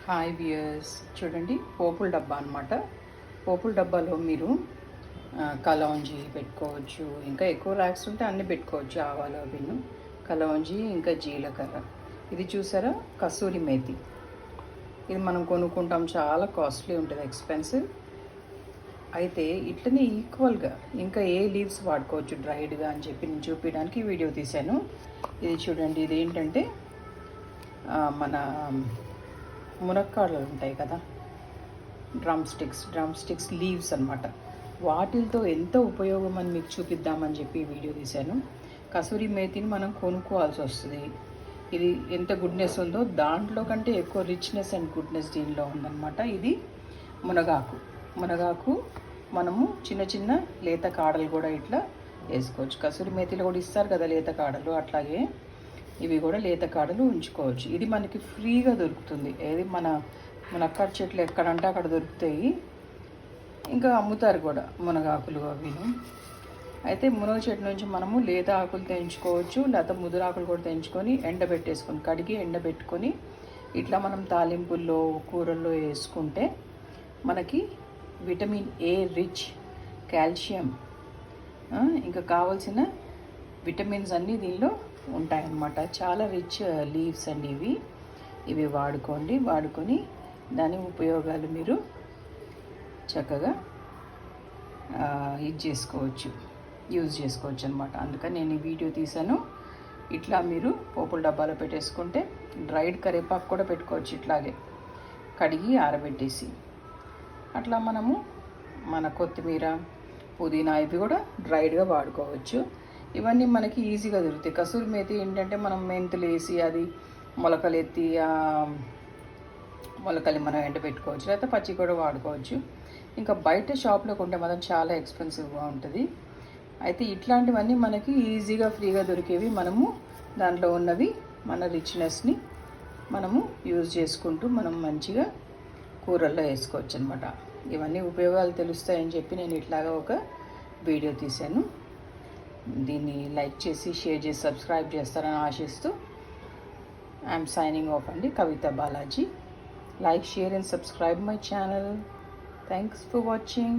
Hi viewers, చూడండి పోపుల డబ్బా అనమాట. పోపుల డబ్బాలో మీరు కలౌంజి పెట్టుకోవచ్చు, ఇంకా ఎక్కువ ర్యాక్స్ ఉంటే అన్నీ పెట్టుకోవచ్చు. ఆవాలు అవిను కలౌంజి, ఇంకా జీలకర్ర. ఇది చూసారా, కసూరి మేతి. ఇది మనం కొనుక్కుంటాం, చాలా కాస్ట్లీ ఉంటుంది, ఎక్స్పెన్సివ్. అయితే ఇట్లనే ఈక్వల్గా ఇంకా ఏ లీవ్స్ వాడుకోవచ్చు డ్రైడ్గా అని చెప్పి నేను చూపించడానికి వీడియో తీశాను. ఇది చూడండి, ఇది ఏంటంటే మన మునక్కాడలు ఉంటాయి కదా, డ్రమ్ స్టిక్స్ లీవ్స్ అనమాట. వాటితో ఎంత ఉపయోగం అని మీకు చూపిద్దామని చెప్పి వీడియో తీశాను. కసూరి మేతిని మనం కొనుక్కోవాల్సి వస్తుంది. ఇది ఎంత గుడ్నెస్ ఉందో దాంట్లో కంటే ఎక్కువ రిచ్నెస్ అండ్ గుడ్నెస్ దీనిలో ఉందన్నమాట. ఇది మునగాకు మనము చిన్న చిన్న లేత కాడలు కూడా ఇట్లా వేసుకోవచ్చు. కసూరి మేతిలో కూడా ఇస్తారు కదా లేత కాడలు, అట్లాగే ఇవి కూడా లేత కాడలు ఉంచుకోవచ్చు. ఇది మనకి ఫ్రీగా దొరుకుతుంది. ఏది మునక్కాడ చెట్లు ఎక్కడంటే అక్కడ దొరుకుతాయి. ఇంకా అమ్ముతారు కూడా మునగాకులు అవిను. అయితే మునగ చెట్టు నుంచి మనము లేత ఆకులు తెంచుకోవచ్చు, లేకపోతే ముదురాకులు కూడా తెంచుకొని ఎండబెట్టేసుకొని కడిగి ఎండబెట్టుకొని ఇట్లా మనం తాలింపుల్లో కూరల్లో వేసుకుంటే మనకి విటమిన్ ఏ రిచ్, కాల్షియం, ఇంకా కావాల్సిన విటమిన్స్ అన్నీ దీనిలో ఉంటాయన్నమాట. చాలా రిచ్ లీవ్స్ అండి ఇవి వాడుకొని దాని ఉపయోగాలు మీరు చక్కగా యూజ్ చేసుకోవచ్చు అనమాట. అందుకని నేను ఈ వీడియో తీశాను. ఇట్లా మీరు పోపుల డబ్బాలో పెట్టేసుకుంటే డ్రైడ్ కరివేపాకు కూడా పెట్టుకోవచ్చు, ఇట్లాగే కడిగి ఆరబెట్టేసి. అట్లా మనము మన కొత్తిమీర, పుదీనా ఇవి కూడా డ్రైడ్గా వాడుకోవచ్చు. ఇవన్నీ మనకి ఈజీగా దొరుకుతాయి. కసూరి మేతి ఏంటంటే మనం మెంతులు వేసి అది మొలకలు మనం ఎండబెట్టుకోవచ్చు, లేకపోతే పచ్చి కూడా వాడుకోవచ్చు. ఇంకా బయట షాప్లో కొంటే మాత్రం చాలా ఎక్స్పెన్సివ్గా ఉంటుంది. అయితే ఇట్లాంటివన్నీ మనకి ఈజీగా ఫ్రీగా దొరికేవి. మనము దాంట్లో ఉన్నవి మన రిచ్నెస్ని మనము యూజ్ చేసుకుంటూ మనం మంచిగా కూరల్లో వేసుకోవచ్చు అనమాట. ఇవన్నీ ఉపయోగాలు తెలుస్తాయని చెప్పి నేను ఇట్లాగా ఒక వీడియో తీశాను. దీన్ని లైక్ చేసి, షేర్ చేసి, సబ్స్క్రైబ్ చేస్తారని ఆశిస్తూ ఐఎమ్ సైనింగ్ ఆఫ్ అండి, కవిత Balaji. Like, share and subscribe my channel. Thanks for watching.